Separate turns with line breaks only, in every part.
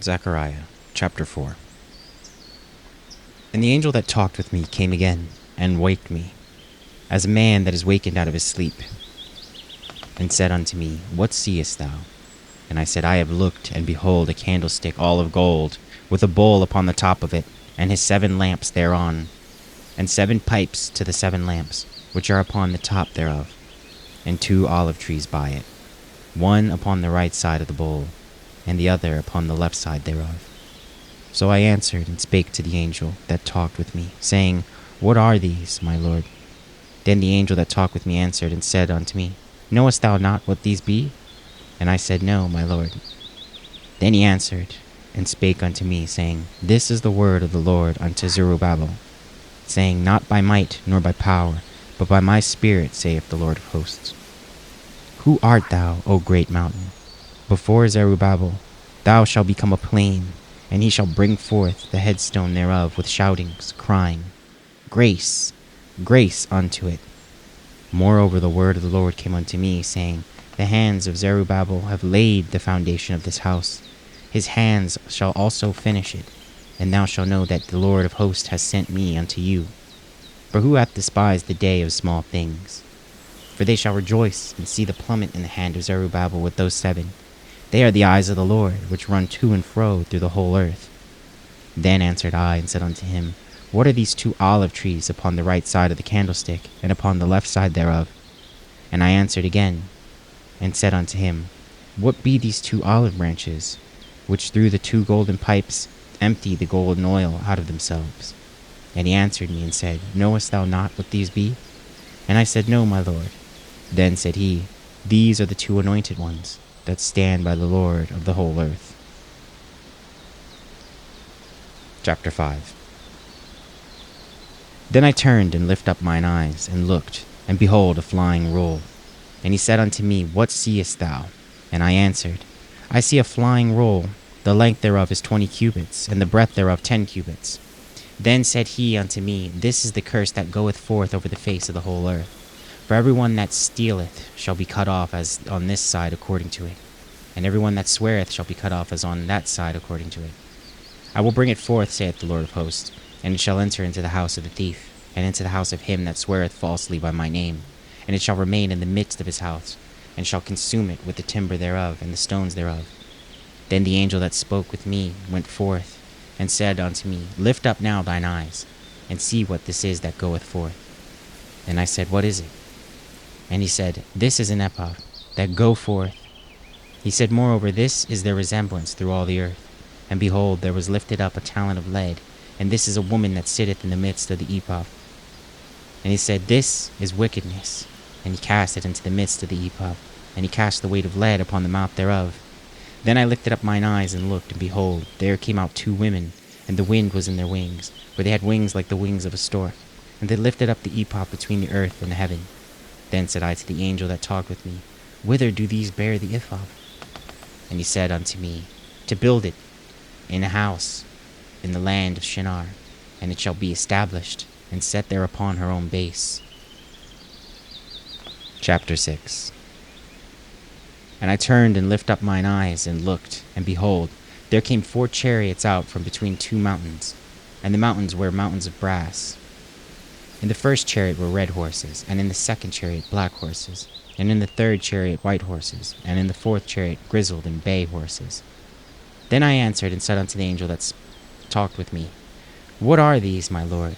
Zechariah, chapter 4. And the angel that talked with me came again, and waked me, as a man that is wakened out of his sleep, and said unto me, What seest thou? And I said, I have looked, and behold a candlestick all of gold, with a bowl upon the top of it, and his 7 lamps thereon, and 7 pipes to the 7 lamps, which are upon the top thereof, and 2 olive trees by it, one upon the right side of the bowl, and the other upon the left side thereof. So I answered and spake to the angel that talked with me, saying, What are these, my Lord? Then the angel that talked with me answered and said unto me, Knowest thou not what these be? And I said, No, my Lord. Then he answered and spake unto me, saying, This is the word of the Lord unto Zerubbabel, saying, Not by might nor by power, but by my spirit, saith the Lord of hosts. Who art thou, O great mountain? Before Zerubbabel thou shalt become a plain, and he shall bring forth the headstone thereof with shoutings, crying, Grace, grace unto it. Moreover the word of the Lord came unto me, saying, The hands of Zerubbabel have laid the foundation of this house. His hands shall also finish it, and thou shalt know that the Lord of hosts has sent me unto you. For who hath despised the day of small things? For they shall rejoice and see the plummet in the hand of Zerubbabel with those 7. They are the eyes of the Lord, which run to and fro through the whole earth. Then answered I and said unto him, What are these 2 olive trees upon the right side of the candlestick, and upon the left side thereof? And I answered again, and said unto him, What be these 2 olive branches, which through the 2 golden pipes empty the golden oil out of themselves? And he answered me and said, Knowest thou not what these be? And I said, No, my Lord. Then said he, These are the 2 anointed ones, that stand by the Lord of the whole earth. Chapter 5. Then I turned and lifted up mine eyes, and looked, and behold a flying roll. And he said unto me, What seest thou? And I answered, I see a flying roll, the length thereof is 20 cubits, and the breadth thereof 10 cubits. Then said he unto me, This is the curse that goeth forth over the face of the whole earth. For every one that stealeth shall be cut off as on this side according to it, and every one that sweareth shall be cut off as on that side according to it. I will bring it forth, saith the Lord of hosts, and it shall enter into the house of the thief, and into the house of him that sweareth falsely by my name, and it shall remain in the midst of his house, and shall consume it with the timber thereof and the stones thereof. Then the angel that spoke with me went forth, and said unto me, Lift up now thine eyes, and see what this is that goeth forth. And I said, What is it? And he said, This is an ephod, that go forth. He said, Moreover, this is their resemblance through all the earth. And behold, there was lifted up a talent of lead, and this is a woman that sitteth in the midst of the ephod. And he said, This is wickedness. And he cast it into the midst of the ephod, and he cast the weight of lead upon the mouth thereof. Then I lifted up mine eyes and looked, and behold, there came out 2 women, and the wind was in their wings, for they had wings like the wings of a stork. And they lifted up the ephod between the earth and the heaven. Then said I to the angel that talked with me, Whither do these bear the ephod? And he said unto me, To build it in a house in the land of Shinar, and it shall be established, and set there upon her own base. Chapter 6. And I turned and lifted up mine eyes, and looked, and behold, there came 4 chariots out from between 2 mountains, and the mountains were mountains of brass. In the first chariot were red horses, and in the second chariot black horses, and in the third chariot white horses, and in the fourth chariot grizzled and bay horses. Then I answered and said unto the angel that talked with me, What are these, my Lord?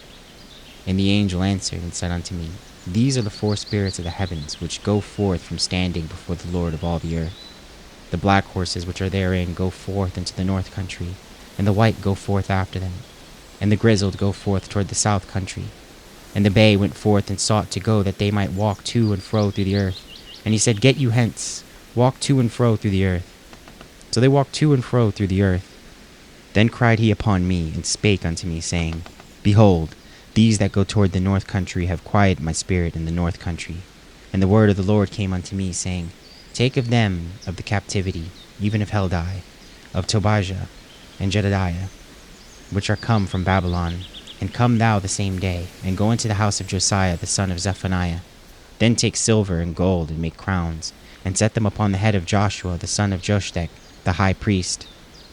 And the angel answered and said unto me, These are the 4 spirits of the heavens, which go forth from standing before the Lord of all the earth. The black horses which are therein go forth into the north country, and the white go forth after them, and the grizzled go forth toward the south country. And the bay went forth and sought to go, that they might walk to and fro through the earth. And he said, Get you hence, walk to and fro through the earth. So they walked to and fro through the earth. Then cried he upon me, and spake unto me, saying, Behold, these that go toward the north country have quieted my spirit in the north country. And the word of the Lord came unto me, saying, Take of them of the captivity, even of Heldai, of Tobijah, and Jedediah, which are come from Babylon, and come thou the same day, and go into the house of Josiah the son of Zephaniah. Then take silver and gold, and make crowns, and set them upon the head of Joshua the son of Joshtek, the high priest.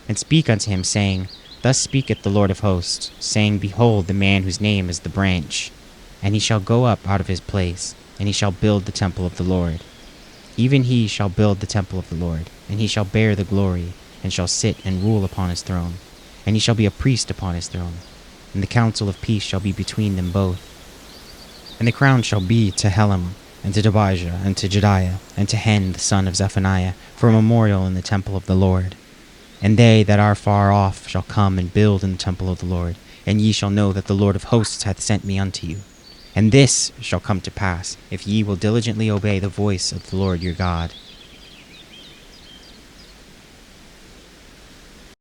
And speak unto him, saying, Thus speaketh the Lord of hosts, saying, Behold, the man whose name is the branch. And he shall go up out of his place, and he shall build the temple of the Lord. Even he shall build the temple of the Lord, and he shall bear the glory, and shall sit and rule upon his throne. And he shall be a priest upon his throne, and the counsel of peace shall be between them both. And the crown shall be to Helam, and to Tobijah, and to Jediah, and to Hen the son of Zephaniah, for a memorial in the temple of the Lord. And they that are far off shall come and build in the temple of the Lord, and ye shall know that the Lord of hosts hath sent me unto you. And this shall come to pass, if ye will diligently obey the voice of the Lord your God,